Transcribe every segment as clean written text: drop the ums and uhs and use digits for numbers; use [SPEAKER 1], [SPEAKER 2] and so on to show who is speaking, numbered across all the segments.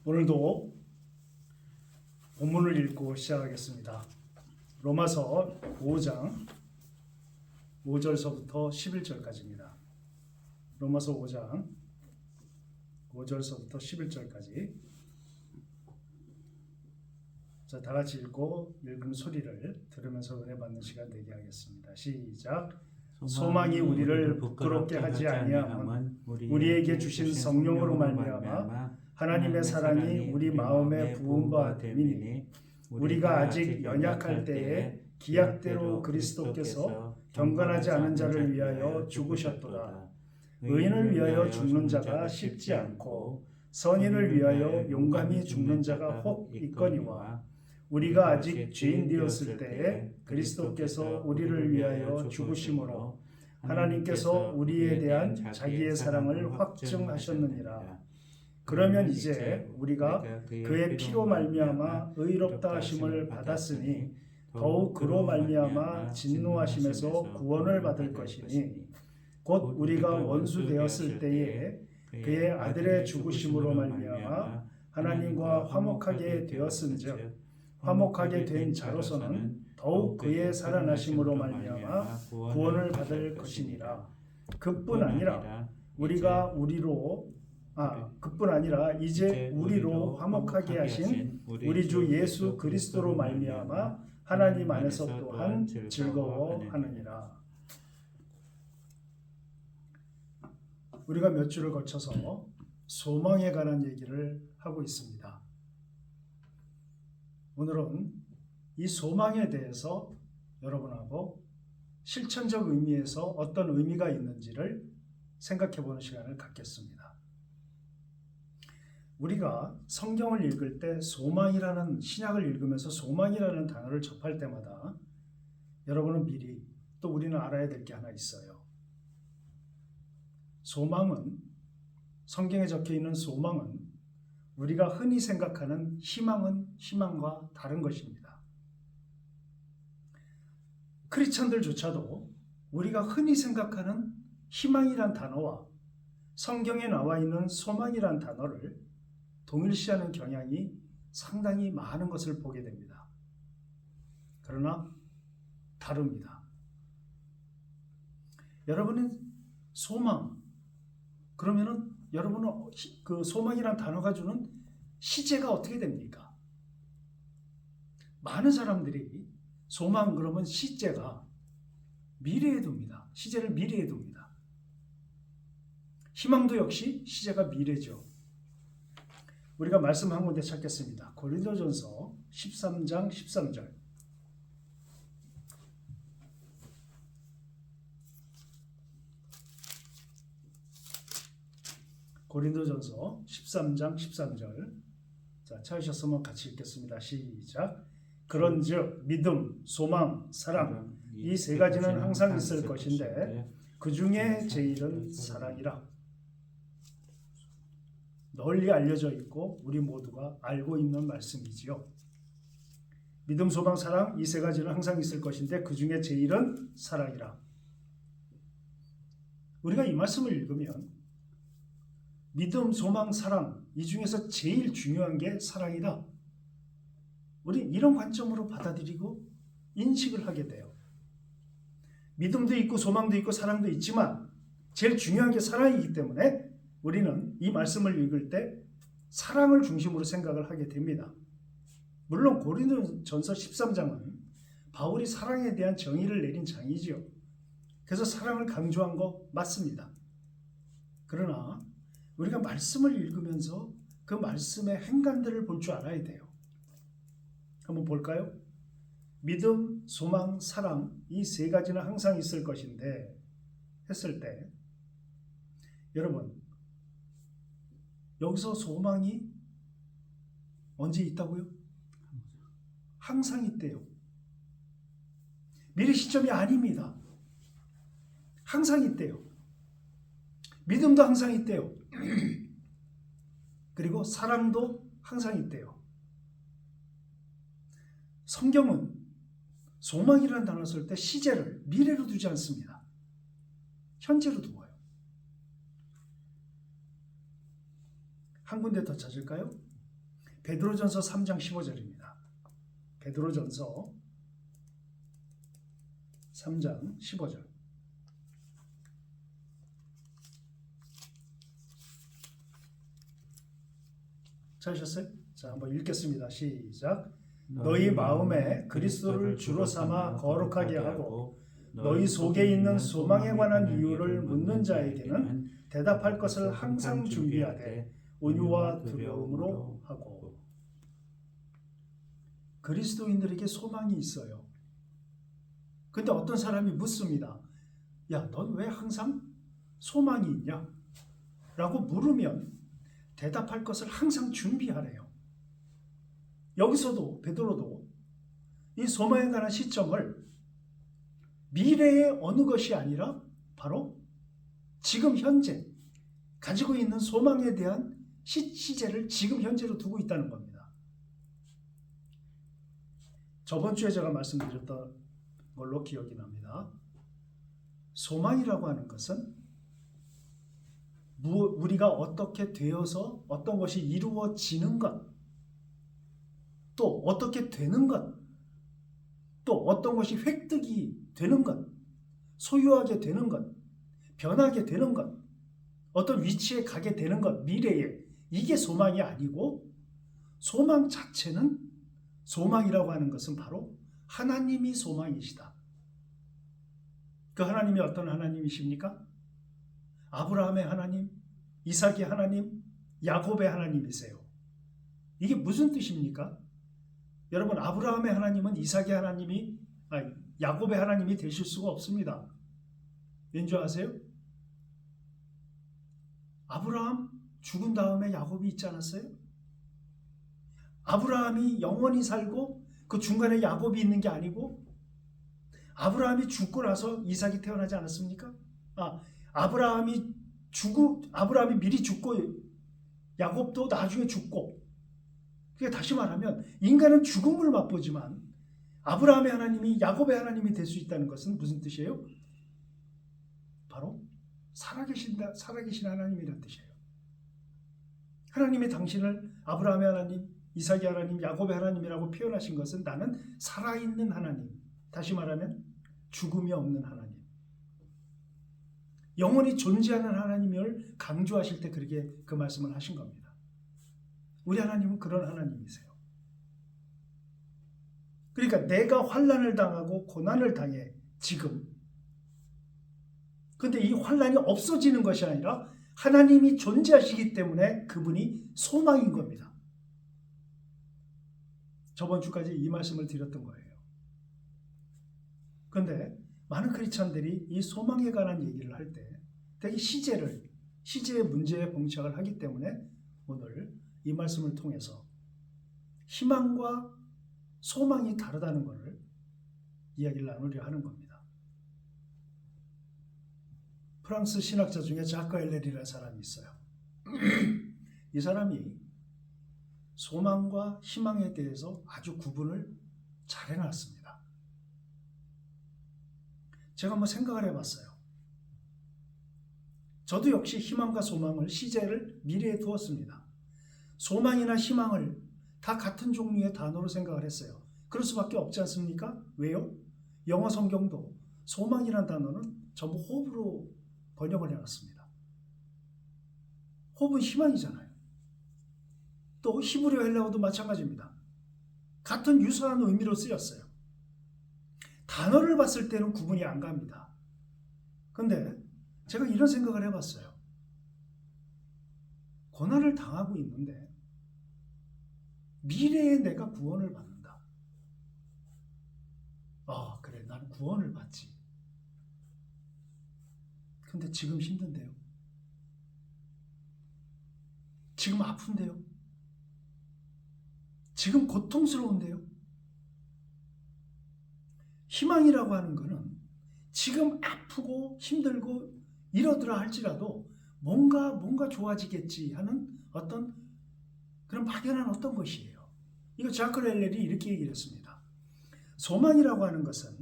[SPEAKER 1] 오늘도 본문을 읽고 시작하겠습니다. 로마서 5장 5절서부터 11절까지입니다. 로마서 5장 5절서부터 11절까지. 자, 다 같이 읽고 읽은 소리를 들으면서 은혜 받는 시간 되게 하겠습니다. 시작. 소망이 우리를 부끄럽게 하지 아니함은 우리에게 주신 성령으로 말미암아 하나님의 사랑이 우리 마음에 부은 바 됨이니, 우리가 아직 연약할 때에 기약대로 그리스도께서 경건하지 않은 자를 위하여 죽으셨도다. 의인을 위하여 죽는 자가 쉽지 않고 선인을 위하여 용감히 죽는 자가 혹 있거니와, 우리가 아직 죄인 되었을 때에 그리스도께서 우리를 위하여 죽으심으로 하나님께서 우리에 대한 자기의 사랑을 확증하셨느니라. 그러면 이제 우리가 그의 피로 말미암아 의롭다 하심을 받았으니 더욱 그로 말미암아 진노하심에서 구원을 받을 것이니, 곧 우리가 원수 되었을 때에 그의 아들의 죽으심으로 말미암아 하나님과 화목하게 되었은즉, 화목하게 된 자로서는 더욱 그의 살아나심으로 말미암아 구원을 받을 것이니라. 그뿐 아니라 이제 우리로 화목하게 하신 우리 주 예수 그리스도로 말미암아 하나님 안에서 또한 즐거워하느니라. 우리가 몇 주를 거쳐서 소망에 관한 얘기를 하고 있습니다. 오늘은 이 소망에 대해서 여러분하고 실천적 의미에서 어떤 의미가 있는지를 생각해보는 시간을 갖겠습니다. 우리가 성경을 읽을 때 소망이라는, 신약을 읽으면서 소망이라는 단어를 접할 때마다 여러분은 미리, 또 우리는 알아야 될 게 하나 있어요. 소망은, 성경에 적혀있는 소망은 우리가 흔히 생각하는 희망과 다른 것입니다. 크리스천들조차도 우리가 흔히 생각하는 희망이란 단어와 성경에 나와 있는 소망이란 단어를 동일시하는 경향이 상당히 많은 것을 보게 됩니다. 그러나 다릅니다. 여러분은 소망, 그러면은 여러분은 그 소망이란 단어가 주는 시제가 어떻게 됩니까? 많은 사람들이 소망 그러면 시제가 미래에 둡니다. 시제를 미래에 둡니다. 희망도 역시 시제가 미래죠. 우리가 말씀 한 군데 찾겠습니다. 고린도전서 13장 13절. 고린도전서 13장 13절. 자, 찾으셨으면 같이 읽겠습니다. 시작. 그런즉 믿음, 소망, 사랑, 이 세 가지는 항상 있을 것인데 그 중에 제일은 사랑이라. 널리 알려져 있고 우리 모두가 알고 있는 말씀이지요. 믿음, 소망, 사랑, 이 세 가지는 항상 있을 것인데 그 중에 제일은 사랑이라. 우리가 이 말씀을 읽으면 믿음, 소망, 사랑, 이 중에서 제일 중요한 게 사랑이다. 우리 이런 관점으로 받아들이고 인식을 하게 돼요. 믿음도 있고 소망도 있고 사랑도 있지만 제일 중요한 게 사랑이기 때문에 우리는 이 말씀을 읽을 때 사랑을 중심으로 생각을 하게 됩니다. 물론 고린도전서 13장은 바울이 사랑에 대한 정의를 내린 장이지요. 그래서 사랑을 강조한 거 맞습니다. 그러나 우리가 말씀을 읽으면서 그 말씀의 행간들을 볼 줄 알아야 돼요. 한번 볼까요? 믿음, 소망, 사랑, 이 세 가지는 항상 있을 것인데 했을 때, 여러분, 여기서 소망이 언제 있다고요? 항상 있대요. 미래 시점이 아닙니다. 항상 있대요. 믿음도 항상 있대요. 그리고 사랑도 항상 있대요. 성경은 소망이라는 단어를 쓸 때 시제를 미래로 두지 않습니다. 현재로 두어요. 한 군데 더 찾을까요? 베드로전서 3장 15절입니다. 베드로전서 3장 15절. 찾으셨어요? 자, 한번 읽겠습니다. 시작. 너희 마음에 그리스도를 주로 삼아 거룩하게 하고 너희 속에 있는 소망에 관한 이유를 묻는 자에게는 대답할 것을 항상 준비하되 온유와 두려움으로 하고. 그리스도인들에게 소망이 있어요. 근데 어떤 사람이 묻습니다. 야, 넌 왜 항상 소망이 있냐? 라고 물으면 대답할 것을 항상 준비하래요. 여기서도 베드로도 이 소망에 관한 시점을 미래의 어느 것이 아니라 바로 지금 현재 가지고 있는 소망에 대한 시제를 지금 현재로 두고 있다는 겁니다. 저번 주에 제가 말씀드렸던 걸로 기억이 납니다. 소망이라고 하는 것은 우리가 어떻게 되어서 어떤 것이 이루어지는 것, 또 어떻게 되는 것, 또 어떤 것이 획득이 되는 것, 소유하게 되는 것, 변하게 되는 것, 어떤 위치에 가게 되는 것, 미래에, 이게 소망이 아니고, 소망 자체는, 소망이라고 하는 것은 바로 하나님이 소망이시다. 그 하나님이 어떤 하나님이십니까? 아브라함의 하나님, 이삭의 하나님, 야곱의 하나님이세요. 이게 무슨 뜻입니까? 여러분, 아브라함의 하나님은 이삭의 하나님이, 야곱의 하나님이 되실 수가 없습니다. 왠지 아세요? 아브라함 죽은 다음에 야곱이 있지 않았어요? 아브라함이 영원히 살고 그 중간에 야곱이 있는 게 아니고, 아브라함이 죽고 나서 이삭이 태어나지 않았습니까? 아브라함이 미리 죽고 야곱도 나중에 죽고. 그러니까 다시 말하면 인간은 죽음을 맛보지만 아브라함의 하나님이 야곱의 하나님이 될 수 있다는 것은 무슨 뜻이에요? 바로 살아계신 하나님이라는 뜻이에요. 하나님이 당신을 아브라함의 하나님, 이삭의 하나님, 야곱의 하나님이라고 표현하신 것은 나는 살아있는 하나님, 다시 말하면 죽음이 없는 하나님, 영원히 존재하는 하나님을 강조하실 때 그렇게 그 말씀을 하신 겁니다. 우리 하나님은 그런 하나님이세요. 그러니까 내가 환난을 당하고 고난을 당해 지금. 근데 이 환난이 없어지는 것이 아니라 하나님이 존재하시기 때문에 그분이 소망인 겁니다. 저번 주까지 이 말씀을 드렸던 거예요. 그런데 많은 크리스찬들이 이 소망에 관한 얘기를 할 때 되게 시제의 문제에 봉착을 하기 때문에 오늘 이 말씀을 통해서 희망과 소망이 다르다는 것을 이야기를 나누려 하는 겁니다. 프랑스 신학자 중에 자크 엘렐이라는 사람이 있어요. 이 사람이 소망과 희망에 대해서 아주 구분을 잘 해놨습니다. 제가 한번 생각을 해봤어요. 저도 역시 희망과 소망을 시제를 미래에 두었습니다. 소망이나 희망을 다 같은 종류의 단어로 생각을 했어요. 그럴 수밖에 없지 않습니까? 왜요? 영어 성경도 소망이라는 단어는 전부 호흡으로 번역을 해놨습니다. 호흡은 희망이잖아요. 또 히브리어 헬라어도 마찬가지입니다. 같은 유사한 의미로 쓰였어요. 단어를 봤을 때는 구분이 안 갑니다. 근데 제가 이런 생각을 해봤어요. 고난을 당하고 있는데 미래에 내가 구원을 받는다. 그래, 나는 구원을 받지. 근데 지금 힘든데요. 지금 아픈데요. 지금 고통스러운데요. 희망이라고 하는 것은 지금 아프고 힘들고 이러더라 할지라도 뭔가 좋아지겠지 하는 어떤 그런 막연한 어떤 것이에요. 이거 자크 엘렐이 이렇게 얘기를 했습니다. 소망이라고 하는 것은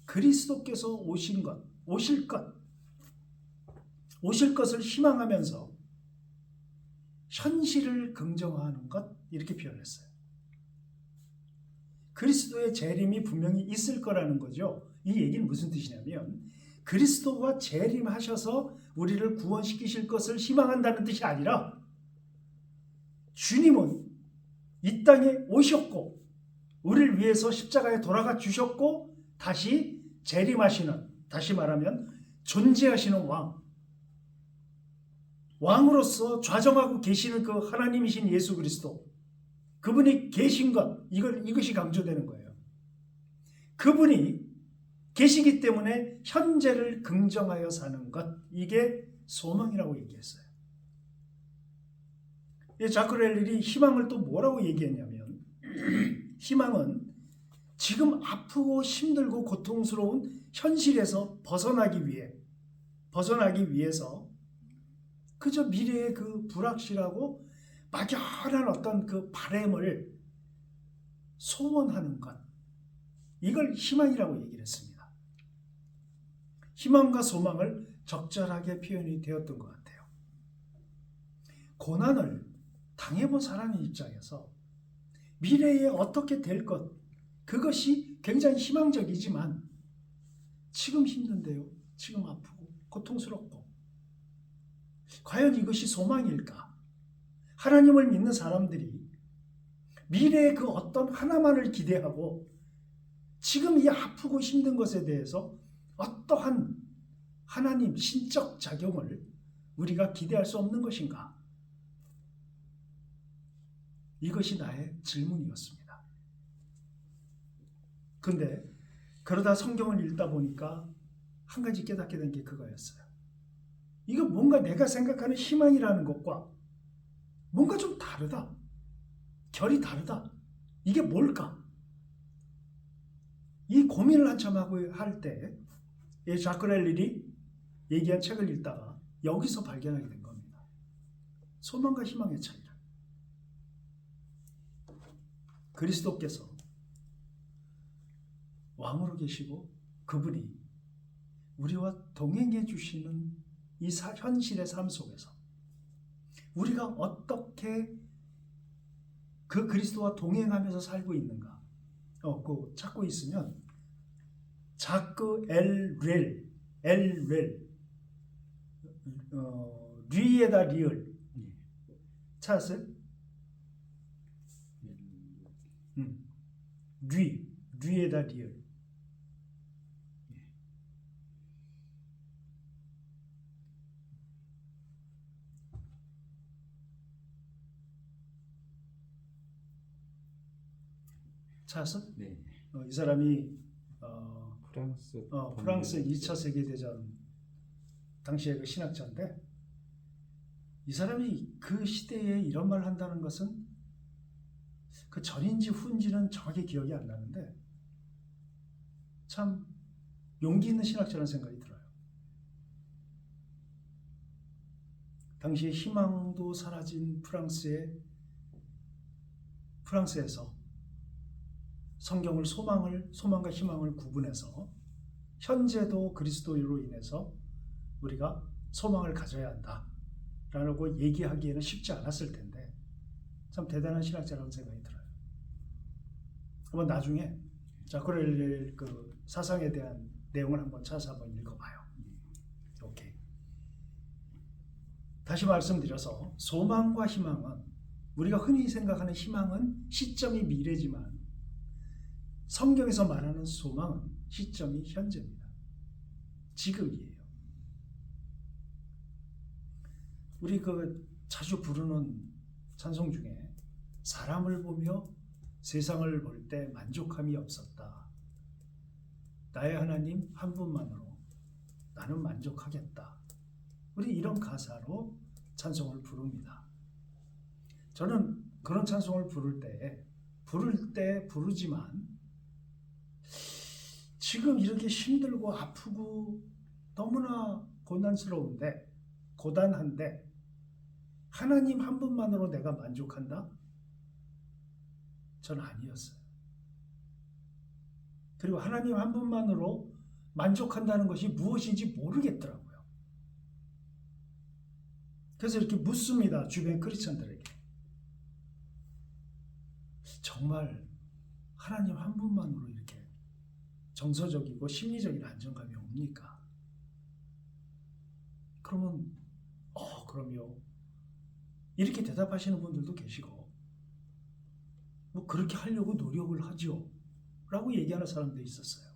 [SPEAKER 1] 그리스도께서 오실 것을 희망하면서 현실을 긍정하는 것 이렇게 표현했어요. 그리스도의 재림이 분명히 있을 거라는 거죠. 이 얘기는 무슨 뜻이냐면 그리스도가 재림하셔서 우리를 구원시키실 것을 희망한다는 뜻이 아니라 주님은 이 땅에 오셨고 우리를 위해서 십자가에 돌아가 주셨고 다시 재림하시는, 다시 말하면 존재하시는 왕으로서 좌정하고 계시는 그 하나님이신 예수 그리스도, 그분이 계신 것, 이것이 강조되는 거예요. 그분이 계시기 때문에 현재를 긍정하여 사는 것, 이게 소망이라고 얘기했어요. 자크 렐릴이 희망을 또 뭐라고 얘기했냐면 희망은 지금 아프고 힘들고 고통스러운 현실에서 벗어나기 위해서 그저 미래의 그 불확실하고 막연한 어떤 그 바램을 소원하는 것, 이걸 희망이라고 얘기를 했습니다. 희망과 소망을 적절하게 표현이 되었던 것 같아요. 고난을 당해본 사람의 입장에서 미래에 어떻게 될 것, 그것이 굉장히 희망적이지만 지금 힘든데요, 지금 아프고 고통스럽고 과연 이것이 소망일까? 하나님을 믿는 사람들이 미래의 그 어떤 하나만을 기대하고 지금 이 아프고 힘든 것에 대해서 어떠한 하나님 신적 작용을 우리가 기대할 수 없는 것인가? 이것이 나의 질문이었습니다. 근데 그러다 성경을 읽다 보니까 한 가지 깨닫게 된 게 그거였어요. 이거 뭔가 내가 생각하는 희망이라는 것과 뭔가 좀 다르다. 결이 다르다. 이게 뭘까? 이 고민을 한참 하고 할 때 자크 렐릴이 얘기한 책을 읽다가 여기서 발견하게 된 겁니다. 소망과 희망의 차이를. 그리스도께서 왕으로 계시고 그분이 우리와 동행해 주시는 이 현실의 삶 속에서 우리가 어떻게 그 그리스도와 동행하면서 살고 있는가 그거 찾고 있으면 자크 엘렐 리에다 리을 찾았어요? 리에다 리을. 찾았어?
[SPEAKER 2] 네.
[SPEAKER 1] 이 사람이
[SPEAKER 2] 프랑스
[SPEAKER 1] 2차 세계대전 당시에 그 신학자인데 이 사람이 그 시대에 이런 말을 한다는 것은 그 전인지 후인지는 정확히 기억이 안 나는데 참 용기 있는 신학자라는 생각이 들어요. 당시에 희망도 사라진 프랑스에서 성경을 소망과 희망을 구분해서 현재도 그리스도로 인해서 우리가 소망을 가져야 한다라고 얘기하기에는 쉽지 않았을 텐데 참 대단한 신학자라는 생각이 들어요. 한번 나중에 자크 렐릴 그 사상에 대한 내용을 한번 찾아서 한번 읽어봐요. 오케이. 다시 말씀드려서 소망과 희망은 우리가 흔히 생각하는 희망은 시점이 미래지만 성경에서 말하는 소망은 시점이 현재입니다. 지금이에요. 우리 그 자주 부르는 찬송 중에 사람을 보며 세상을 볼 때 만족함이 없었다. 나의 하나님 한 분만으로 나는 만족하겠다. 우리 이런 가사로 찬송을 부릅니다. 저는 그런 찬송을 부를 때 부르지만 지금 이렇게 힘들고 아프고 너무나 고단한데 하나님 한 분만으로 내가 만족한다? 저는 아니었어요. 그리고 하나님 한 분만으로 만족한다는 것이 무엇인지 모르겠더라고요. 그래서 이렇게 묻습니다. 주변 크리스천들에게. 정말 하나님 한 분만으로 이렇게 정서적이고 심리적인 안정감이 옵니까? 그러면 그럼요. 이렇게 대답하시는 분들도 계시고 뭐 그렇게 하려고 노력을 하죠. 라고 얘기하는 사람도 있었어요.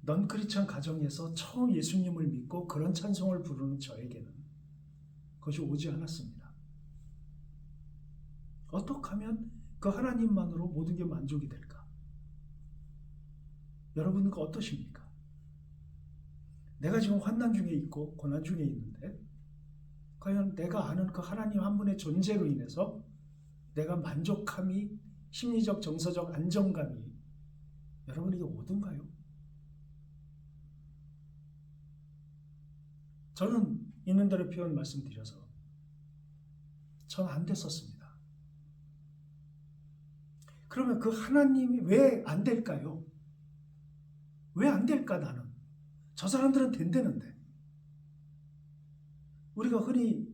[SPEAKER 1] 넌 크리스천 가정에서 처음 예수님을 믿고 그런 찬송을 부르는 저에게는 그것이 오지 않았습니다. 어떻게 하면 그 하나님만으로 모든 게 만족이 될까? 여러분은 어떠십니까? 내가 지금 환난 중에 있고 고난 중에 있는데 과연 내가 아는 그 하나님 한 분의 존재로 인해서 내가 만족함이, 심리적 정서적 안정감이 여러분에게 오던가요? 저는 있는 대로 표현 말씀드려서 전 안 됐었습니다. 그러면 그 하나님이 왜 안 될까요? 왜 안 될까 나는? 저 사람들은 된다는데. 우리가 흔히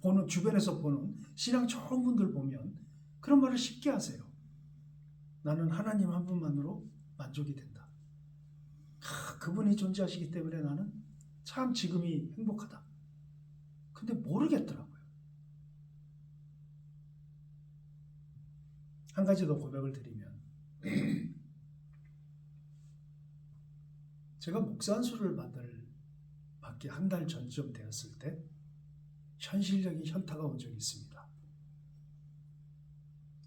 [SPEAKER 1] 보는, 주변에서 보는 신앙 좋은 분들 보면 그런 말을 쉽게 하세요. 나는 하나님 한 분만으로 만족이 된다. 그분이 존재하시기 때문에 나는 참 지금이 행복하다. 근데 모르겠더라고요. 한 가지 더 고백을 드리면 제가 목사 안수를 받기 한 달 전쯤 되었을 때 현실적인 현타가 온 적이 있습니다.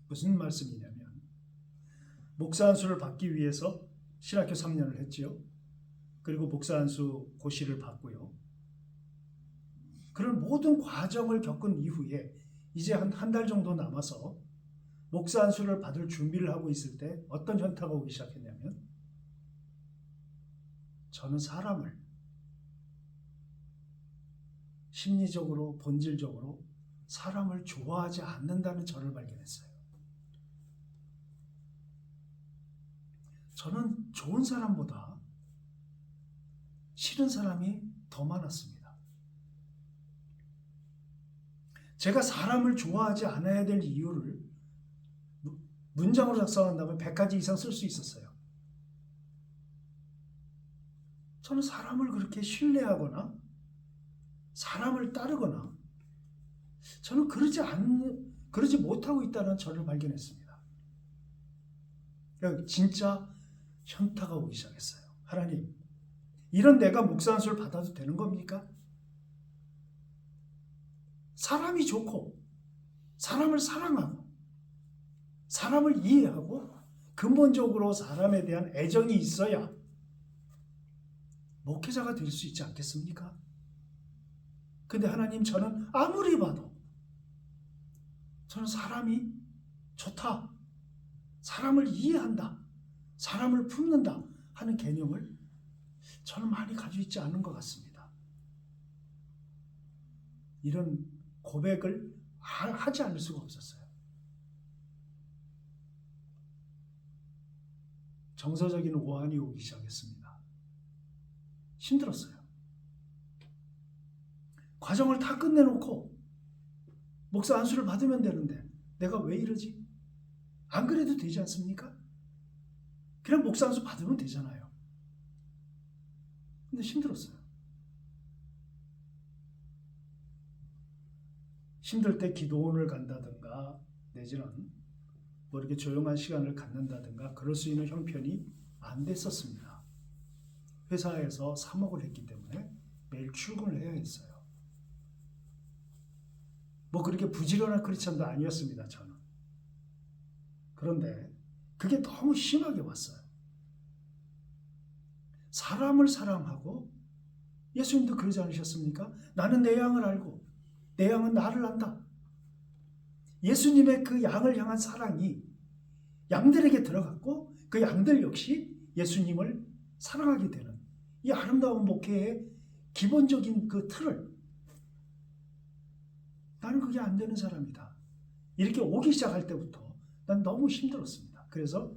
[SPEAKER 1] 무슨 말씀이냐면 목사 안수를 받기 위해서 신학교 3년을 했지요. 그리고 목사 안수 고시를 받고요. 그런 모든 과정을 겪은 이후에 이제 한 달 정도 남아서 목사 안수를 받을 준비를 하고 있을 때 어떤 현타가 오기 시작했냐면 저는 사람을 심리적으로 본질적으로 사람을 좋아하지 않는다는 저를 발견했어요. 저는 좋은 사람보다 싫은 사람이 더 많았습니다. 제가 사람을 좋아하지 않아야 될 이유를 문장으로 작성한다면 100가지 이상 쓸 수 있었어요. 저는 사람을 그렇게 신뢰하거나 사람을 따르거나 저는 그러지 못하고 있다는 저를 발견했습니다. 그러니까 진짜 현타가 오기 시작했어요. 하나님, 이런 내가 목사 안수를 받아도 되는 겁니까? 사람이 좋고 사람을 사랑하고 사람을 이해하고 근본적으로 사람에 대한 애정이 있어야 목회자가 될 수 있지 않겠습니까? 근데 하나님, 저는 아무리 봐도 저는 사람이 좋다, 사람을 이해한다, 사람을 품는다 하는 개념을 저는 많이 가지고 있지 않은 것 같습니다. 이런 고백을 하지 않을 수가 없었어요. 정서적인 오한이 오기 시작했습니다. 힘들었어요. 과정을 다 끝내놓고 목사 안수를 받으면 되는데 내가 왜 이러지? 안 그래도 되지 않습니까? 그냥 목사 안수 받으면 되잖아요. 근데 힘들었어요. 힘들 때 기도원을 간다든가 내지는 뭐 이렇게 조용한 시간을 갖는다든가 그럴 수 있는 형편이 안 됐었습니다. 회사에서 사목을 했기 때문에 매일 출근을 해야 했어요. 뭐 그렇게 부지런한 크리스천도 아니었습니다, 저는. 그런데 그게 너무 심하게 왔어요. 사람을 사랑하고 예수님도 그러지 않으셨습니까? 나는 내 양을 알고 내 양은 나를 안다. 예수님의 그 양을 향한 사랑이 양들에게 들어갔고 그 양들 역시 예수님을 사랑하게 되는 이 아름다운 목회의 기본적인 그 틀을 나는 그게 안 되는 사람이다. 이렇게 오기 시작할 때부터 난 너무 힘들었습니다. 그래서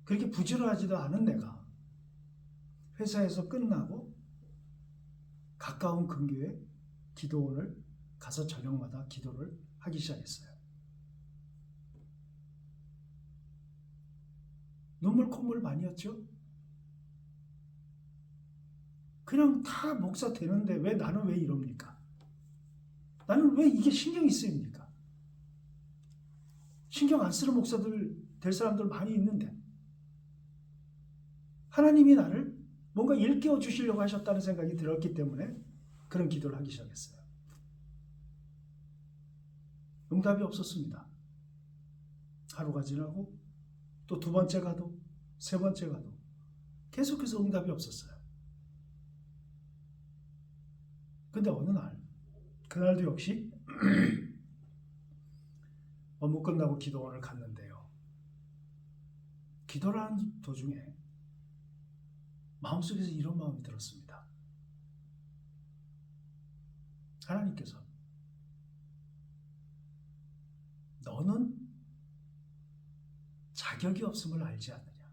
[SPEAKER 1] 그렇게 부지런하지도 않은 내가 회사에서 끝나고 가까운 근교에 기도원을 가서 저녁마다 기도를 하기 시작했어요. 눈물 콧물 많이 했죠? 그냥 다 목사 되는데 왜 나는 왜 이럽니까? 나는 왜 이게 신경이 쓰입니까? 신경 안 쓰는 목사들 될 사람들 많이 있는데 하나님이 나를 뭔가 일깨워 주시려고 하셨다는 생각이 들었기 때문에 그런 기도를 하기 시작했어요. 응답이 없었습니다. 하루가 지나고 또 두 번째 가도 세 번째 가도 계속해서 응답이 없었어요. 근데 어느 날 그날도 역시 업무 끝나고 기도원을 갔는데요. 기도를 하는 도중에 마음속에서 이런 마음이 들었습니다. 하나님께서 너는 자격이 없음을 알지 않느냐?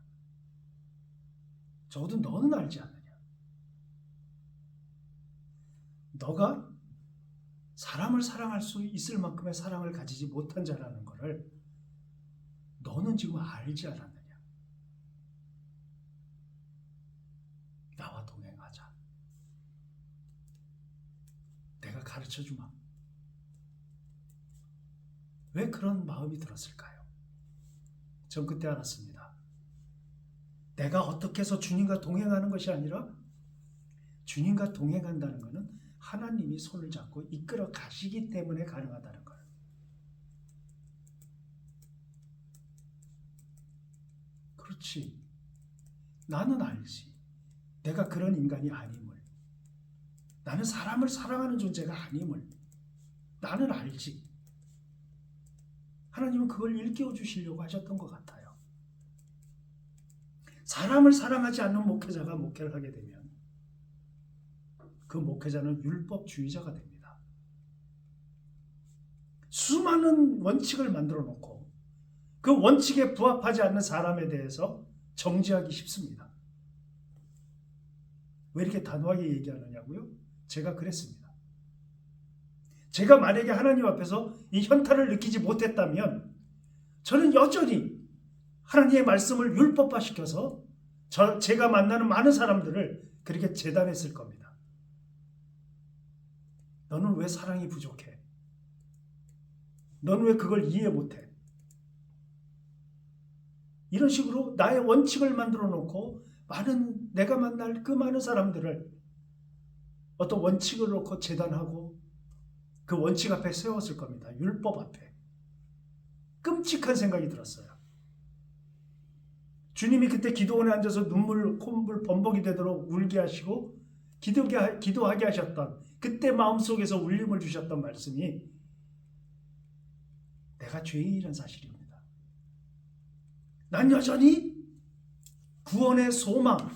[SPEAKER 1] 적어도 너는 알지 않느냐? 너가 사람을 사랑할 수 있을 만큼의 사랑을 가지지 못한 자라는 것을 너는 지금 알지 않았느냐? 나와 동행하자. 내가 가르쳐주마. 왜 그런 마음이 들었을까요? 전 그때 알았습니다. 내가 어떻게 해서 주님과 동행하는 것이 아니라 주님과 동행한다는 것은 하나님이 손을 잡고 이끌어 가시기 때문에 가능하다는 거예요. 그렇지. 나는 알지. 내가 그런 인간이 아님을. 나는 사람을 사랑하는 존재가 아님을. 나는 알지. 하나님은 그걸 일깨워 주시려고 하셨던 것 같아요. 사람을 사랑하지 않는 목회자가 목회를 하게 되면 그 목회자는 율법주의자가 됩니다. 수많은 원칙을 만들어 놓고 그 원칙에 부합하지 않는 사람에 대해서 정죄하기 쉽습니다. 왜 이렇게 단호하게 얘기하느냐고요? 제가 그랬습니다. 제가 만약에 하나님 앞에서 이 현타를 느끼지 못했다면 저는 여전히 하나님의 말씀을 율법화시켜서 제가 만나는 많은 사람들을 그렇게 재단했을 겁니다. 너는 왜 사랑이 부족해? 너는 왜 그걸 이해 못해? 이런 식으로 나의 원칙을 만들어 놓고 내가 만날 그 많은 사람들을 어떤 원칙을 놓고 재단하고 그 원칙 앞에 세웠을 겁니다. 율법 앞에. 끔찍한 생각이 들었어요. 주님이 그때 기도원에 앉아서 눈물, 콧물 범벅이 되도록 울게 하시고 기도하게 하셨던 그때 마음속에서 울림을 주셨던 말씀이 내가 죄인이라는 사실입니다. 난 여전히 구원의 소망,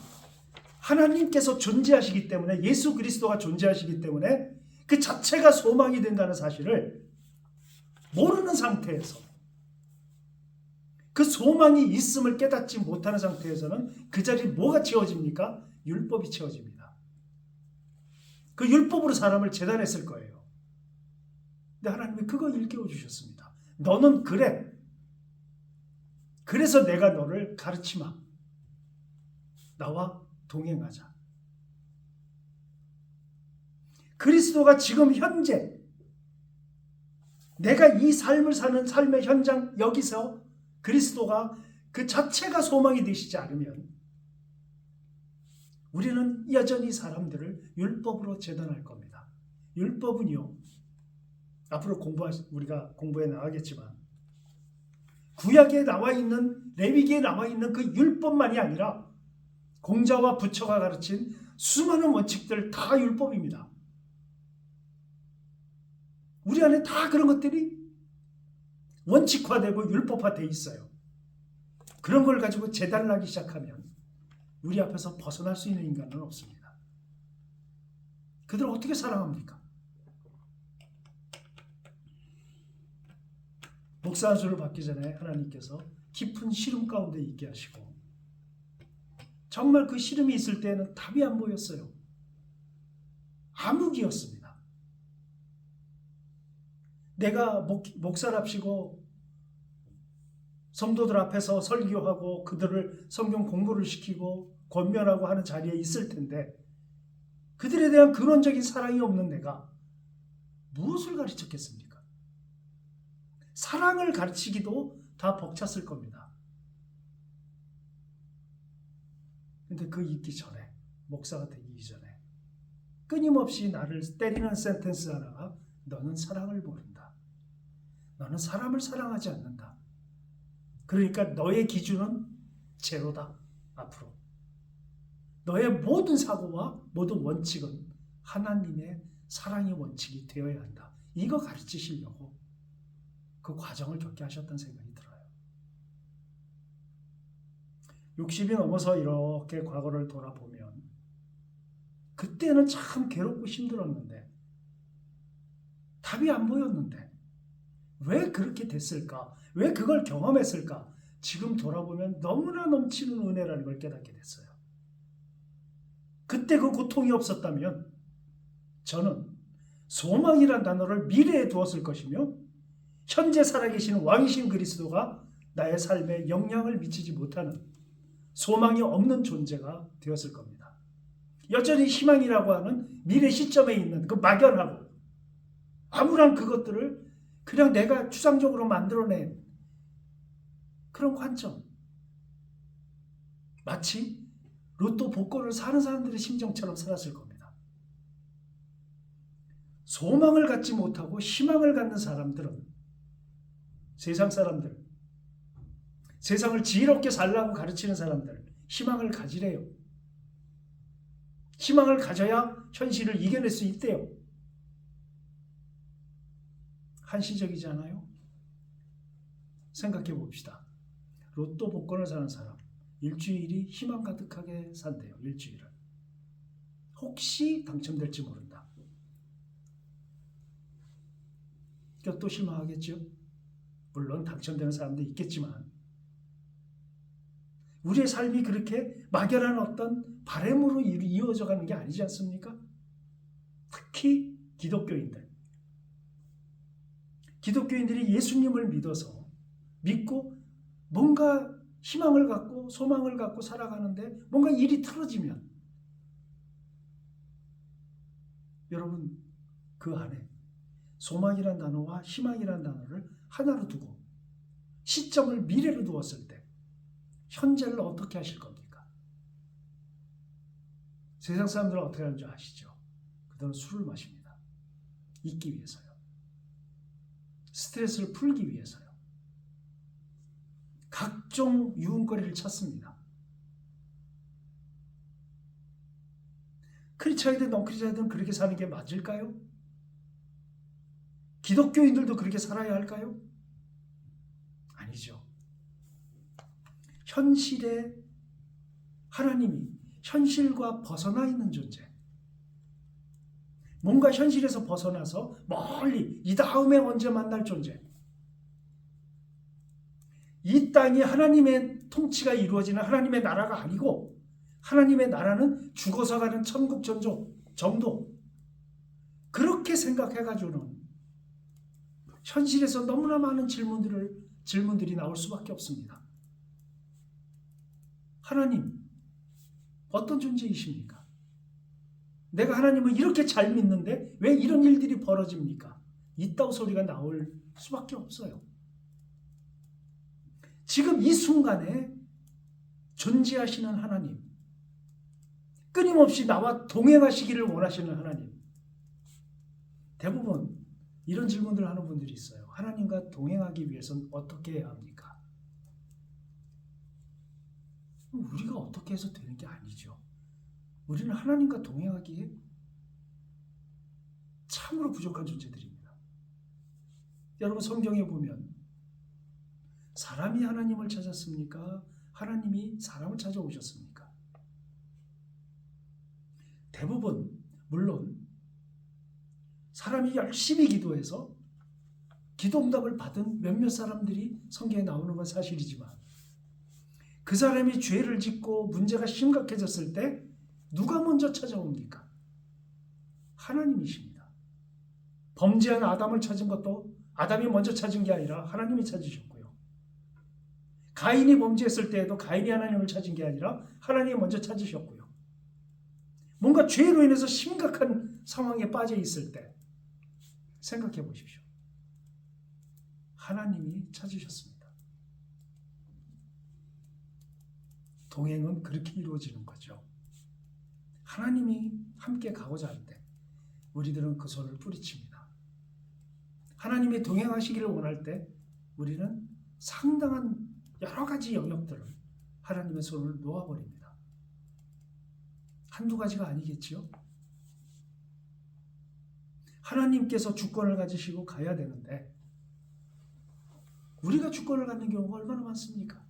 [SPEAKER 1] 하나님께서 존재하시기 때문에 예수 그리스도가 존재하시기 때문에 그 자체가 소망이 된다는 사실을 모르는 상태에서 그 소망이 있음을 깨닫지 못하는 상태에서는 그 자리에 뭐가 채워집니까? 율법이 채워집니다. 그 율법으로 사람을 재단했을 거예요. 근데 하나님이 그거 일깨워 주셨습니다. 너는 그래. 그래서 내가 너를 가르치마. 나와 동행하자. 그리스도가 지금 현재 내가 이 삶을 사는 삶의 현장 여기서 그리스도가 그 자체가 소망이 되시지 않으면 우리는 여전히 사람들을 율법으로 재단할 겁니다. 율법은요. 앞으로 우리가 공부에 나가겠지만 구약에 나와 있는 레위기에 나와 있는 그 율법만이 아니라 공자와 부처가 가르친 수많은 원칙들 다 율법입니다. 우리 안에 다 그런 것들이 원칙화되고 율법화되어 있어요. 그런 걸 가지고 재단을 하기 시작하면 우리 앞에서 벗어날 수 있는 인간은 없습니다. 그들을 어떻게 사랑합니까? 목사 안수를 받기 전에 하나님께서 깊은 시름 가운데 있게 하시고 정말 그 시름이 있을 때에는 답이 안 보였어요. 암흑이었습니다. 내가 목사랍시고 성도들 앞에서 설교하고 그들을 성경 공부를 시키고 권면하고 하는 자리에 있을 텐데 그들에 대한 근원적인 사랑이 없는 내가 무엇을 가르쳤겠습니까? 사랑을 가르치기도 다 벅찼을 겁니다. 근데 그 있기 전에, 목사가 되기 이전에 끊임없이 나를 때리는 센텐스 하나가 너는 사랑을 모른다. 너는 사람을 사랑하지 않는다. 그러니까 너의 기준은 제로다. 앞으로. 너의 모든 사고와 모든 원칙은 하나님의 사랑의 원칙이 되어야 한다. 이거 가르치시려고 그 과정을 겪게 하셨다는 생각이 들어요. 60이 넘어서 이렇게 과거를 돌아보면 그때는 참 괴롭고 힘들었는데 답이 안 보였는데 왜 그렇게 됐을까? 왜 그걸 경험했을까? 지금 돌아보면 너무나 넘치는 은혜라는 걸 깨닫게 됐어요. 그때 그 고통이 없었다면 저는 소망이란 단어를 미래에 두었을 것이며 현재 살아계시는 왕이신 그리스도가 나의 삶에 영향을 미치지 못하는 소망이 없는 존재가 되었을 겁니다. 여전히 희망이라고 하는 미래 시점에 있는 그 막연하고 암울한 그것들을 그냥 내가 추상적으로 만들어낸 그런 관점. 마치 로또 복권을 사는 사람들의 심정처럼 살았을 겁니다. 소망을 갖지 못하고 희망을 갖는 사람들은 세상 사람들, 세상을 지혜롭게 살라고 가르치는 사람들, 희망을 가지래요. 희망을 가져야 현실을 이겨낼 수 있대요. 한시적이잖아요. 생각해 봅시다. 로또 복권을 사는 사람, 일주일이 희망 가득하게 산대요. 일주일을. 혹시 당첨될지 모른다. 그러니까 또 실망하겠죠. 물론 당첨되는 사람도 있겠지만 우리의 삶이 그렇게 막연한 어떤 바람으로 이루어져 가는 게 아니지 않습니까? 특히 기독교인들이 예수님을 믿고 뭔가 희망을 갖고 소망을 갖고 살아가는데 뭔가 일이 틀어지면 여러분 그 안에 소망이란 단어와 희망이란 단어를 하나로 두고 시점을 미래로 두었을 때 현재를 어떻게 하실 겁니까? 세상 사람들은 어떻게 하는 줄 아시죠? 그들은 술을 마십니다. 잊기 위해서요. 스트레스를 풀기 위해서요. 각종 유흥거리를 찾습니다. 크리스찬이든 넌크리스찬이든 그렇게 사는 게 맞을까요? 기독교인들도 그렇게 살아야 할까요? 아니죠. 현실에 하나님이 현실과 벗어나 있는 존재. 뭔가 현실에서 벗어나서 멀리 이 다음에 언제 만날 존재. 이 땅이 하나님의 통치가 이루어지는 하나님의 나라가 아니고 하나님의 나라는 죽어서 가는 천국 정도. 그렇게 생각해가지고는 현실에서 너무나 많은 질문들이 나올 수밖에 없습니다. 하나님, 어떤 존재이십니까? 내가 하나님을 이렇게 잘 믿는데 왜 이런 일들이 벌어집니까? 이따오 소리가 나올 수밖에 없어요. 지금 이 순간에 존재하시는 하나님, 끊임없이 나와 동행하시기를 원하시는 하나님. 대부분 이런 질문들을 하는 분들이 있어요. 하나님과 동행하기 위해서는 어떻게 해야 합니까? 우리가 어떻게 해서 되는 게 아니죠. 우리는 하나님과 동행하기에 참으로 부족한 존재들입니다. 여러분 성경에 보면 사람이 하나님을 찾았습니까? 하나님이 사람을 찾아오셨습니까? 대부분 물론 사람이 열심히 기도해서 기도응답을 받은 몇몇 사람들이 성경에 나오는 건 사실이지만 그 사람이 죄를 짓고 문제가 심각해졌을 때 누가 먼저 찾아옵니까? 하나님이십니다. 범죄한 아담을 찾은 것도 아담이 먼저 찾은 게 아니라 하나님이 찾으셨고요. 가인이 범죄했을 때에도 가인이 하나님을 찾은 게 아니라 하나님이 먼저 찾으셨고요. 뭔가 죄로 인해서 심각한 상황에 빠져 있을 때 생각해 보십시오. 하나님이 찾으셨습니다. 동행은 그렇게 이루어지는 거죠. 하나님이 함께 가고자 할 때 우리들은 그 손을 뿌리칩니다. 하나님이 동행하시기를 원할 때 우리는 상당한 여러 가지 영역들을 하나님의 손을 놓아버립니다. 한두 가지가 아니겠지요? 하나님께서 주권을 가지시고 가야 되는데 우리가 주권을 갖는 경우가 얼마나 많습니까?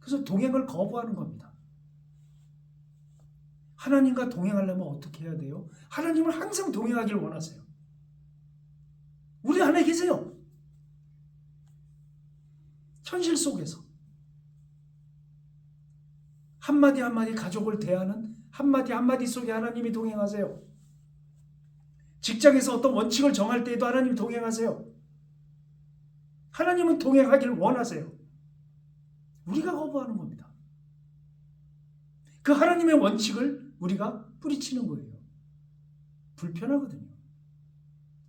[SPEAKER 1] 그래서 동행을 거부하는 겁니다. 하나님과 동행하려면 어떻게 해야 돼요? 하나님을 항상 동행하기를 원하세요. 우리 안에 계세요. 현실 속에서 한마디 한마디 가족을 대하는 한마디 한마디 속에 하나님이 동행하세요. 직장에서 어떤 원칙을 정할 때에도 하나님이 동행하세요. 하나님은 동행하기를 원하세요. 우리가 거부하는 겁니다. 그 하나님의 원칙을 우리가 뿌리치는 거예요. 불편하거든요.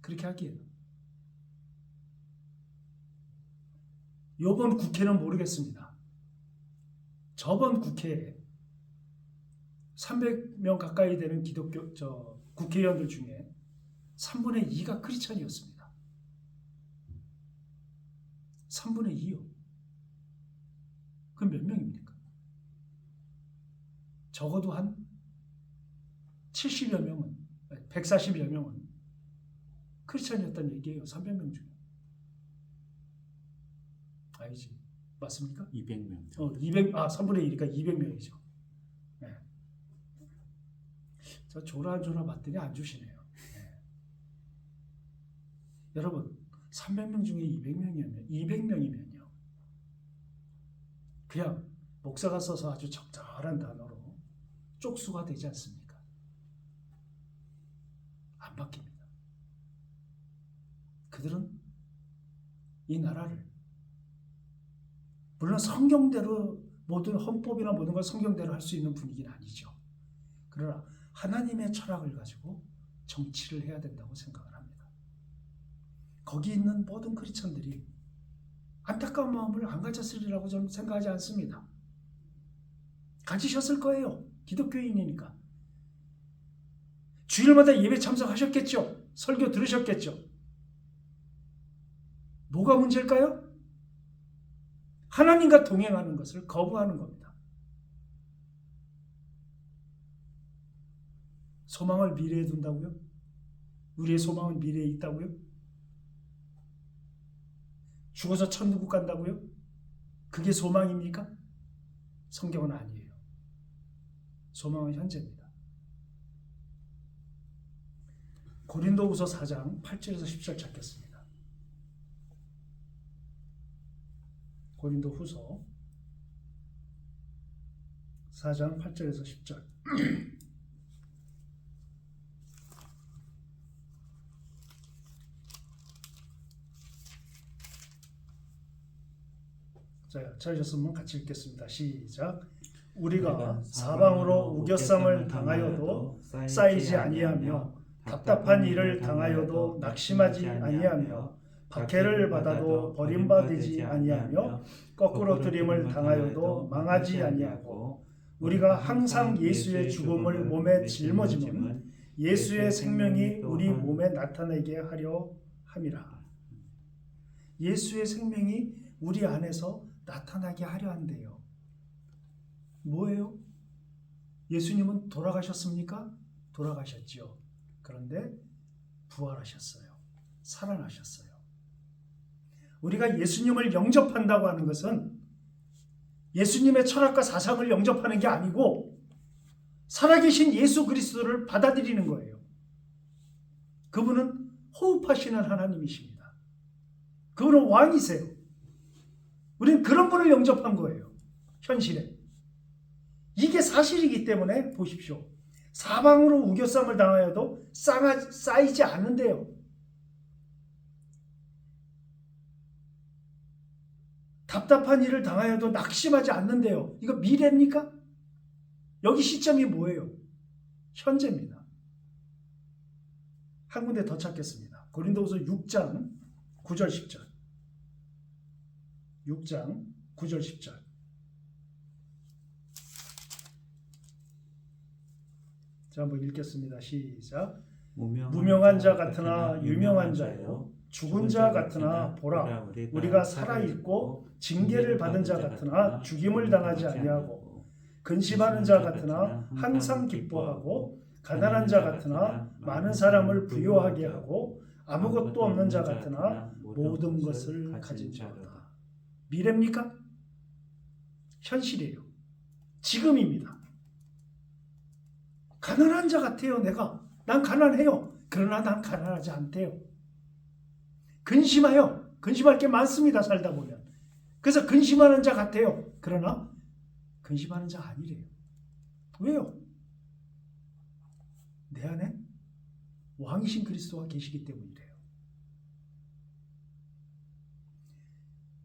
[SPEAKER 1] 그렇게 하기에는. 이번 국회는 모르겠습니다. 저번 국회에 300명 가까이 되는 국회의원들 중에 3분의 2가 크리스찬이었습니다. 3분의 2요. 그럼 몇 명입니까? 적어도 한 70여 명은, 140여 명은 크리스찬이었다는 얘기예요. 300명 중에. 아니지. 맞습니까?
[SPEAKER 2] 200명.
[SPEAKER 1] 3분의 1이니까 200명이죠. 네. 저 조라조라 봤더니 안 주시네요. 네. 여러분, 300명 중에 200명이면요. 그냥 목사가 써서 아주 적절한 단어로 쪽수가 되지 않습니까? 안 바뀝니다. 그들은 이 나라를 물론 성경대로 모든 헌법이나 모든 걸 성경대로 할 수 있는 분위기는 아니죠. 그러나 하나님의 철학을 가지고 정치를 해야 된다고 생각을 합니다. 거기 있는 모든 크리스천들이 안타까운 마음을 안 가졌으리라고 저는 생각하지 않습니다. 가지셨을 거예요. 기독교인이니까. 주일마다 예배 참석하셨겠죠. 설교 들으셨겠죠. 뭐가 문제일까요? 하나님과 동행하는 것을 거부하는 겁니다. 소망을 미래에 둔다고요? 우리의 소망은 미래에 있다고요? 죽어서 천국 간다고요? 그게 소망입니까? 성경은 아니에요. 소망은 현재입니다. 고린도후서 4장 8절에서 10절 찾겠습니다. 고린도후서 4장 8절에서 10절. 자, 찾으셨으면 같이 읽겠습니다. 시작. 우리가 사방으로 우겨쌈을 당하여도 쌓이지 아니하며 답답한 일을 당하여도 낙심하지 아니하며 박해를 받아도 버림받지 아니하며 거꾸로 들임을 당하여도 망하지 아니하고 우리가 항상 예수의 죽음을 몸에 짊어지면 예수의 생명이 우리 몸에 나타나게 하려 함이라. 예수의 생명이 우리 안에서 나타나게 하려 한대요. 뭐예요? 예수님은 돌아가셨습니까? 돌아가셨지요. 그런데 부활하셨어요. 살아나셨어요. 우리가 예수님을 영접한다고 하는 것은 예수님의 철학과 사상을 영접하는 게 아니고 살아계신 예수 그리스도를 받아들이는 거예요. 그분은 호흡하시는 하나님이십니다. 그분은 왕이세요. 우리는 그런 분을 영접한 거예요. 현실에. 이게 사실이기 때문에 보십시오. 사방으로 우겨쌈을 당하여도 쌓이지 않는데요. 답답한 일을 당하여도 낙심하지 않는데요. 이거 미래입니까? 여기 시점이 뭐예요? 현재입니다. 한 군데 더 찾겠습니다. 고린도후서 6장 9절 10절. 6장 9절 10절. 자, 한번 읽겠습니다. 시작. 무명한 자 같으나 유명한 자요, 죽은 자 같으나 보라, 우리가 살아있고 징계를 받은 자 같으나 죽임을 당하지 아니하고, 근심하는 자 같으나 항상 기뻐하고, 가난한 자 같으나 많은 사람을 부유하게 하고, 아무것도 없는 자 같으나 모든 것을 가진 자다. 미래입니까? 현실이에요. 지금입니다. 가난한 자 같아요. 난 가난해요. 그러나 난 가난하지 않대요. 근심해요. 근심할 게 많습니다. 살다 보면. 그래서 근심하는 자 같아요. 그러나 근심하는 자 아니래요. 왜요? 내 안에 왕이신 그리스도가 계시기 때문이래요.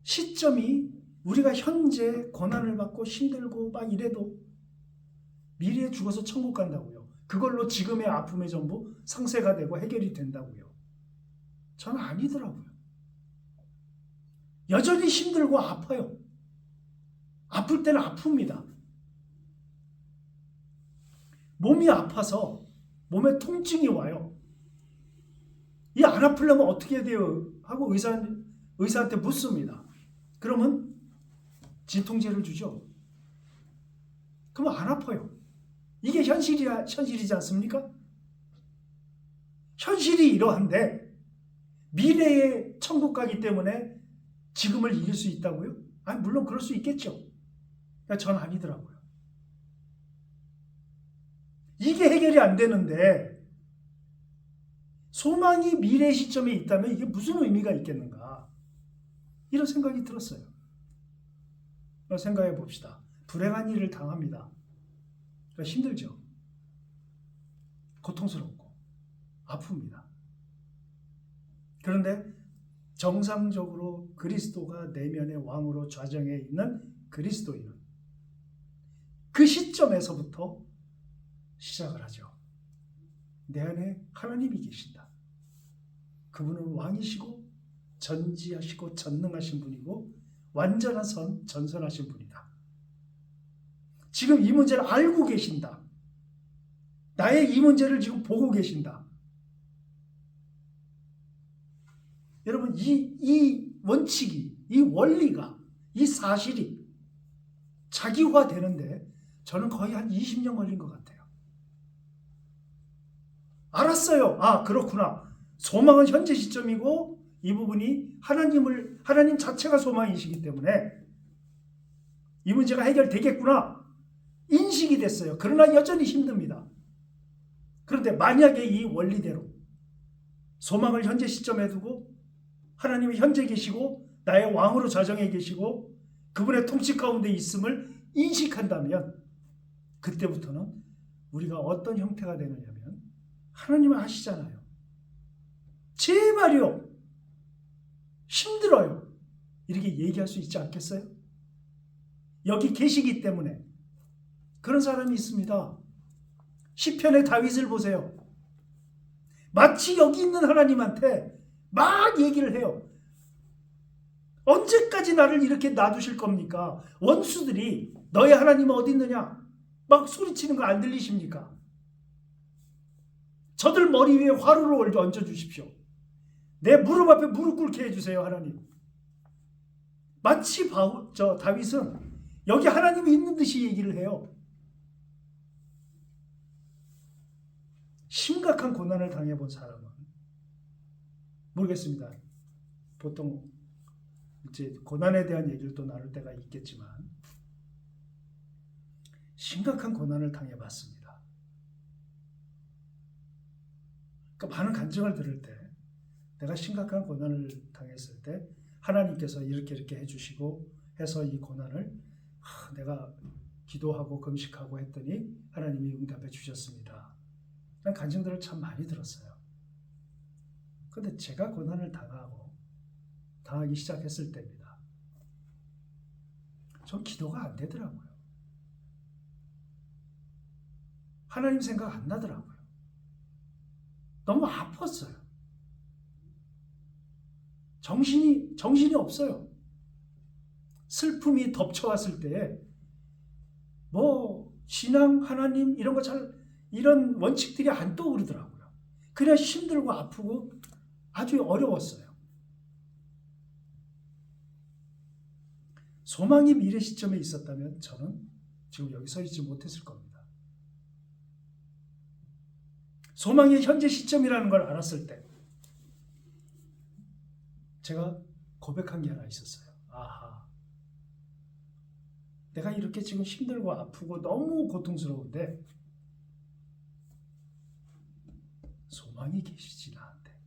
[SPEAKER 1] 시점이 우리가 현재 고난을 받고 힘들고 막 이래도 미래에 죽어서 천국 간다고요. 그걸로 지금의 아픔의 전부 상쇄가 되고 해결이 된다고요. 저는 아니더라고요. 여전히 힘들고 아파요. 아플 때는 아픕니다. 몸이 아파서 몸에 통증이 와요. 이 안 아프려면 어떻게 해야 돼요? 하고 의사한테 묻습니다. 그러면 진통제를 주죠. 그러면 안 아파요. 이게 현실이지 않습니까? 현실이 이러한데 미래의 천국 가기 때문에 지금을 이길 수 있다고요? 아니, 물론 그럴 수 있겠죠. 전 아니더라고요. 이게 해결이 안 되는데 소망이 미래 시점에 있다면 이게 무슨 의미가 있겠는가? 이런 생각이 들었어요. 생각해 봅시다. 불행한 일을 당합니다. 힘들죠. 고통스럽고 아픕니다. 그런데 정상적으로 그리스도가 내면의 왕으로 좌정해 있는 그리스도인은 그 시점에서부터 시작을 하죠. 내 안에 하나님이 계신다. 그분은 왕이시고 전지하시고 전능하신 분이고 완전한 전선하신 분이다. 지금 이 문제를 알고 계신다. 나의 이 문제를 지금 보고 계신다. 여러분, 이 원칙이, 이 원리가, 이 사실이 자기화 되는데 저는 거의 한 20년 걸린 것 같아요. 알았어요. 아, 그렇구나. 소망은 현재 시점이고 이 부분이 하나님 자체가 소망이시기 때문에 이 문제가 해결되겠구나. 인식이 됐어요. 그러나 여전히 힘듭니다. 그런데 만약에 이 원리대로 소망을 현재 시점에 두고 하나님이 현재 계시고 나의 왕으로 좌정해 계시고 그분의 통치 가운데 있음을 인식한다면 그때부터는 우리가 어떤 형태가 되느냐면 하나님은 아시잖아요. 제발요. 힘들어요. 이렇게 얘기할 수 있지 않겠어요? 여기 계시기 때문에. 그런 사람이 있습니다. 시편의 다윗을 보세요. 마치 여기 있는 하나님한테 막 얘기를 해요. 언제까지 나를 이렇게 놔두실 겁니까? 원수들이 너의 하나님은 어디 있느냐? 막 소리치는 거 안 들리십니까? 저들 머리 위에 화로를 얹어주십시오. 내 무릎 앞에 무릎 꿇게 해주세요, 하나님. 마치 다윗은 여기 하나님이 있는 듯이 얘기를 해요. 심각한 고난을 당해본 사람은 모르겠습니다. 보통 이제 고난에 대한 얘기를 또 나눌 때가 있겠지만 심각한 고난을 당해봤습니다. 그러니까 많은 간증을 들을 때 내가 심각한 고난을 당했을 때 하나님께서 이렇게 해주시고 해서 이 고난을 내가 기도하고 금식하고 했더니 하나님이 응답해 주셨습니다. 난 간증들을 참 많이 들었어요. 근데 제가 고난을 당하기 시작했을 때입니다. 전 기도가 안 되더라고요. 하나님 생각 안 나더라고요. 너무 아팠어요. 정신이 없어요. 슬픔이 덮쳐왔을 때에 신앙, 하나님 이런 원칙들이 안 떠오르더라고요. 그냥 힘들고 아프고 아주 어려웠어요. 소망이 미래 시점에 있었다면 저는 지금 여기 서 있지 못했을 겁니다. 소망이 현재 시점이라는 걸 알았을 때 제가 고백한 게 하나 있었어요. 아하, 내가 이렇게 지금 힘들고 아프고 너무 고통스러운데 소망이 계시지 나한테.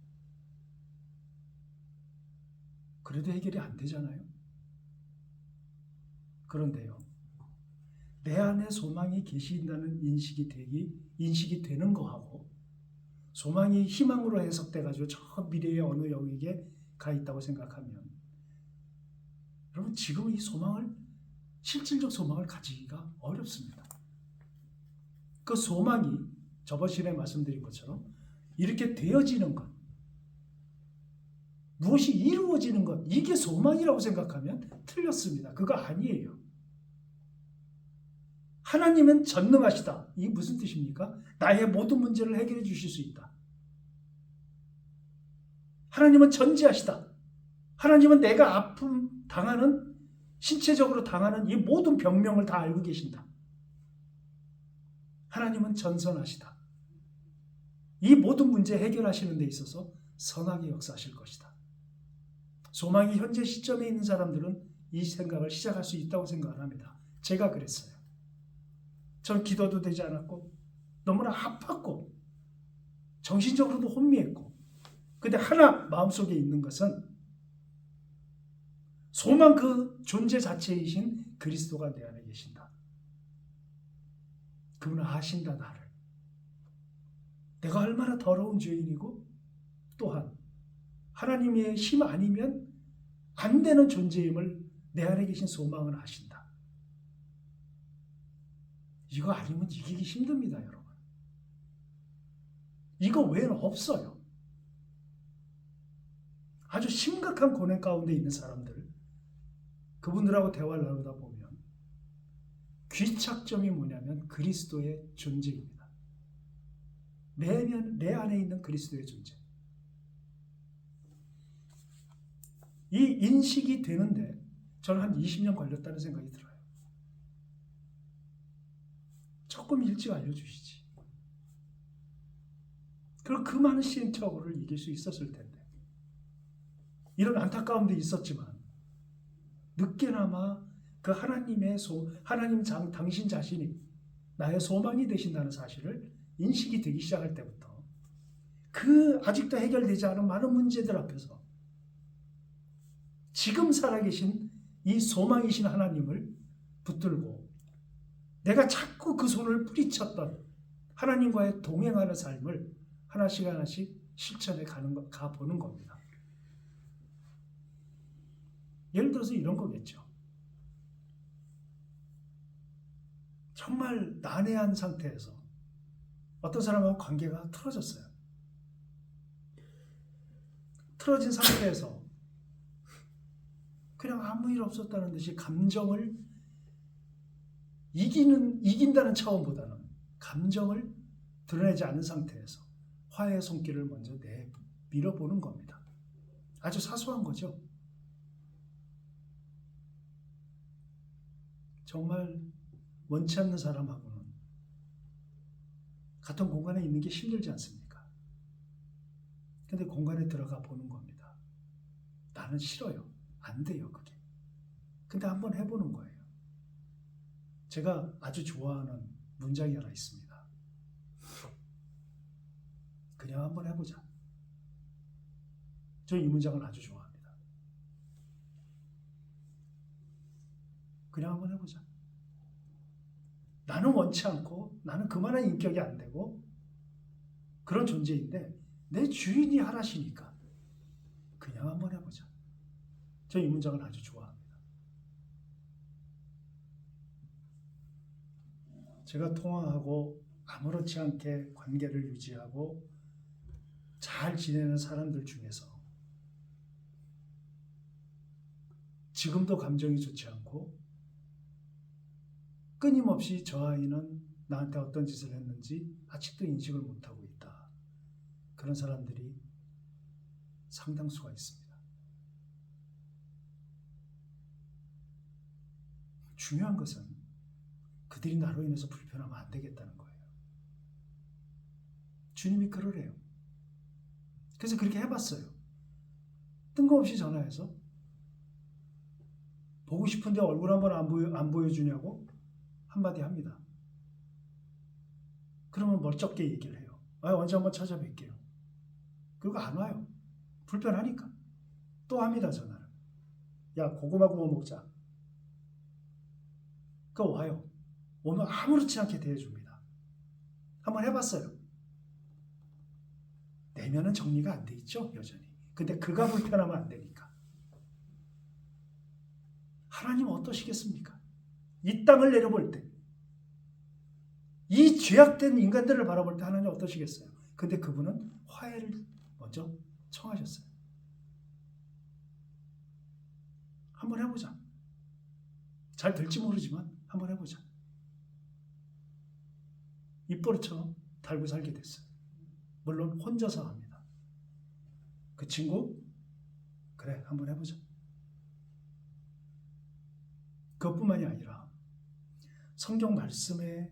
[SPEAKER 1] 그래도 해결이 안 되잖아요. 그런데요, 내 안에 소망이 계신다는 인식이 되는 거하고 소망이 희망으로 해석돼가지고 저 미래의 어느 영역에 가 있다고 생각하면 여러분 지금 이 실질적 소망을 가지기가 어렵습니다. 그 소망이 저번 시간에 말씀드린 것처럼 이렇게 되어지는 것, 무엇이 이루어지는 것, 이게 소망이라고 생각하면 틀렸습니다. 그거 아니에요. 하나님은 전능하시다. 이게 무슨 뜻입니까? 나의 모든 문제를 해결해 주실 수 있다. 하나님은 전지하시다. 하나님은 내가 아픔 당하는, 신체적으로 당하는 이 모든 병명을 다 알고 계신다. 하나님은 전선하시다. 이 모든 문제 해결하시는 데 있어서 선하게 역사하실 것이다. 소망이 현재 시점에 있는 사람들은 이 생각을 시작할 수 있다고 생각을 합니다. 제가 그랬어요. 전 기도도 되지 않았고 너무나 아팠고 정신적으로도 혼미했고, 근데 하나 마음속에 있는 것은 소망 그 존재 자체이신 그리스도가 내 안에 계신다. 그분은 아신다 나를. 내가 얼마나 더러운 죄인이고 또한 하나님의 힘 아니면 안 되는 존재임을 내 안에 계신 소망은 아신다. 이거 아니면 이기기 힘듭니다, 여러분. 이거 외에는 없어요. 아주 심각한 고뇌 가운데 있는 사람들, 그분들하고 대화를 나누다 보면 귀착점이 뭐냐면 그리스도의 존재입니다. 내 안에 있는 그리스도의 존재. 이 인식이 되는데 저는 한 20년 걸렸다는 생각이 들어요. 조금 일찍 알려주시지. 그리고 그 많은 시행착오를 이길 수 있었을 텐데. 이런 안타까움도 있었지만 늦게나마 그 하나님 당신 자신이 나의 소망이 되신다는 사실을 인식이 되기 시작할 때부터 그 아직도 해결되지 않은 많은 문제들 앞에서 지금 살아계신 이 소망이신 하나님을 붙들고 내가 자꾸 그 손을 뿌리쳤던 하나님과의 동행하는 삶을 하나씩 실천해 가보는 겁니다. 예를 들어서 이런 거겠죠. 정말 난해한 상태에서 어떤 사람하고 관계가 틀어졌어요. 틀어진 상태에서 그냥 아무 일 없었다는 듯이 감정을 이긴다는 차원보다는 감정을 드러내지 않은 상태에서 화해의 손길을 먼저 밀어보는 겁니다. 아주 사소한 거죠. 정말 원치 않는 사람하고는 같은 공간에 있는 게 힘들지 않습니까? 근데 공간에 들어가 보는 겁니다. 나는 싫어요. 안 돼요, 그게. 근데 한번 해보는 거예요. 제가 아주 좋아하는 문장이 하나 있습니다. 그냥 한번 해보자. 저 이 문장을 아주 좋아합니다. 그냥 한번 해보자. 나는 원치 않고 나는 그만한 인격이 안 되고 그런 존재인데 내 주인이 하라시니까 그냥 한번 해보자. 저 이 문장을 아주 좋아합니다. 제가 통화하고 아무렇지 않게 관계를 유지하고 잘 지내는 사람들 중에서 지금도 감정이 좋지 않고 끊임없이 저 아이는 나한테 어떤 짓을 했는지 아직도 인식을 못하고 있다. 그런 사람들이 상당수가 있습니다. 중요한 것은 그들이 나로 인해서 불편하면 안 되겠다는 거예요. 주님이 그러래요. 그래서 그렇게 해봤어요. 뜬금없이 전화해서 보고 싶은데 얼굴 한번 안 보여주냐고 한마디 합니다. 그러면 멀쩡게 얘기를 해요. 언제 한번 찾아뵐게요. 그리고 안 와요. 불편하니까. 또 합니다, 전화를. 야, 고구마 구워 먹자. 그거 와요. 오면 아무렇지 않게 대해줍니다. 한번 해봤어요. 내면은 정리가 안 돼 있죠, 여전히. 근데 그가 불편하면 안 되니까. 하나님 어떠시겠습니까? 이 땅을 내려볼 때, 이 죄악된 인간들을 바라볼 때 하나님 어떠시겠어요? 근데 그분은 화해를 먼저 청하셨어요. 한번 해보자. 잘 될지 모르지만 한번 해보자. 입버릇처럼 달고 살게 됐어요. 물론 혼자서 합니다. 그 친구, 그래, 한번 해보자. 그것뿐만이 아니라 성경 말씀에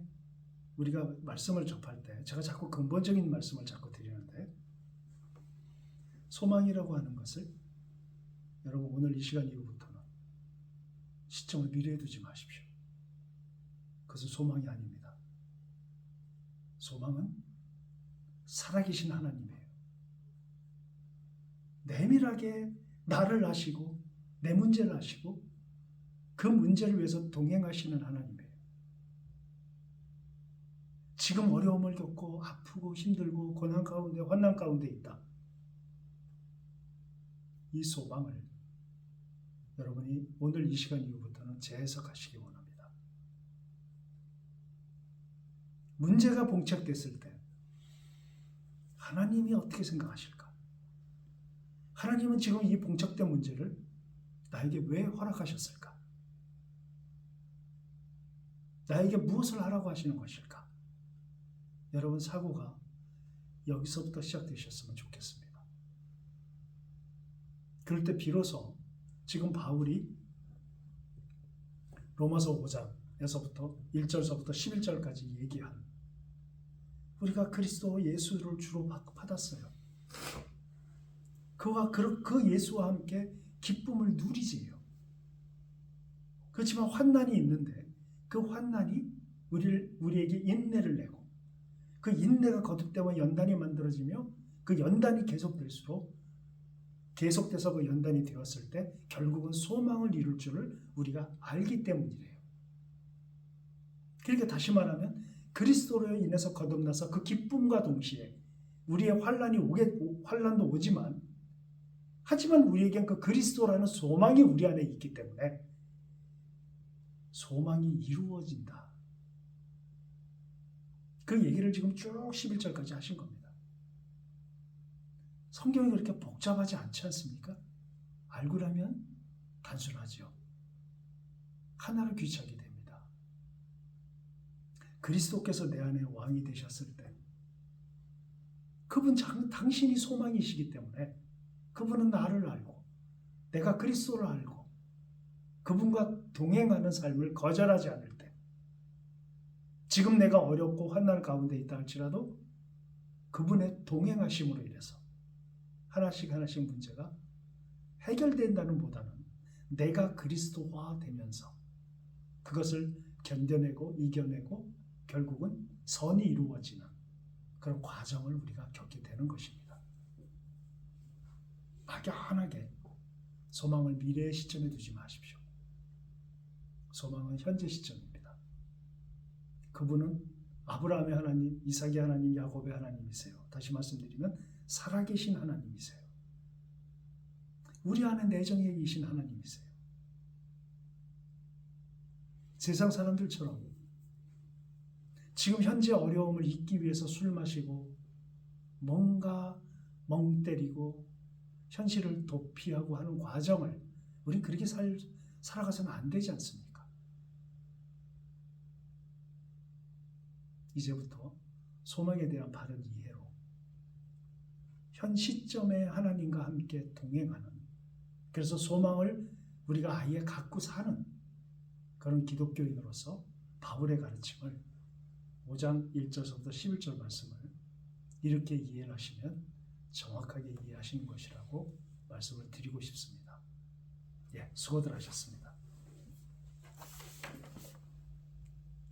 [SPEAKER 1] 우리가 말씀을 접할 때 제가 자꾸 근본적인 말씀을 자꾸 드리는데 소망이라고 하는 것을 여러분 오늘 이 시간 이후부터는 시점을 미래에 두지 마십시오. 그것은 소망이 아닙니다. 소망은 살아계신 하나님이에요. 내밀하게 나를 아시고 내 문제를 아시고 그 문제를 위해서 동행하시는 하나님이에요. 지금 어려움을 겪고 아프고 힘들고 고난 가운데 환난 가운데 있다. 이 소망을 여러분이 오늘 이 시간 이후부터는 재해석하시기 원합니다. 문제가 봉착됐을 때 하나님이 어떻게 생각하실까? 하나님은 지금 이 봉착된 문제를 나에게 왜 허락하셨을까? 나에게 무엇을 하라고 하시는 것일까? 여러분 사고가 여기서부터 시작되셨으면 좋겠습니다. 그럴 때 비로소 지금 바울이 로마서 5장에서부터 1절서부터 11절까지 얘기한 우리가 그리스도 예수를 주로 받았어요. 그 예수와 함께 기쁨을 누리지요. 그렇지만 환난이 있는데 그 환난이 우리에게 인내를 내고 그 인내가 거듭되면 연단이 만들어지며 그 연단이 계속될수록 계속돼서 그 연단이 되었을 때 결국은 소망을 이룰 줄을 우리가 알기 때문이래요. 그러니까 다시 말하면 그리스도로 인해서 거듭나서 그 기쁨과 동시에 우리의 환난도 오지만 하지만 우리에겐 그 그리스도라는 소망이 우리 안에 있기 때문에 소망이 이루어진다. 그 얘기를 지금 쭉 11절까지 하신 겁니다. 성경이 그렇게 복잡하지 않지 않습니까? 알고 나면 단순하지요. 하나를 귀찮게 됩니다. 그리스도께서 내 안에 왕이 되셨을 때 그분 당신이 소망이시기 때문에 그분은 나를 알고 내가 그리스도를 알고 그분과 동행하는 삶을 거절하지 않을 때 지금 내가 어렵고 환난 가운데 있다 할지라도 그분의 동행하심으로 인해서 하나씩 문제가 해결된다는 보다는 내가 그리스도화 되면서 그것을 견뎌내고 이겨내고 결국은 선이 이루어지는 그런 과정을 우리가 겪게 되는 것입니다. 막연하게 소망을 미래의 시점에 두지 마십시오. 소망은 현재 시점입니다. 그분은 아브라함의 하나님, 이삭의 하나님, 야곱의 하나님이세요. 다시 말씀드리면 살아계신 하나님이세요. 우리 안에 내정해 계신 하나님이세요. 세상 사람들처럼 지금 현재 어려움을 잊기 위해서 술 마시고 뭔가 멍 때리고 현실을 도피하고 하는 과정을 우린 그렇게 살아가서는 안 되지 않습니까? 이제부터 소망에 대한 바른 이해로 현 시점에 하나님과 함께 동행하는, 그래서 소망을 우리가 아예 갖고 사는 그런 기독교인으로서 바울의 가르침을 5장 1절부터 11절 말씀을 이렇게 이해를 하시면 정확하게 이해하시는 것이라고 말씀을 드리고 싶습니다. 예, 수고들 하셨습니다.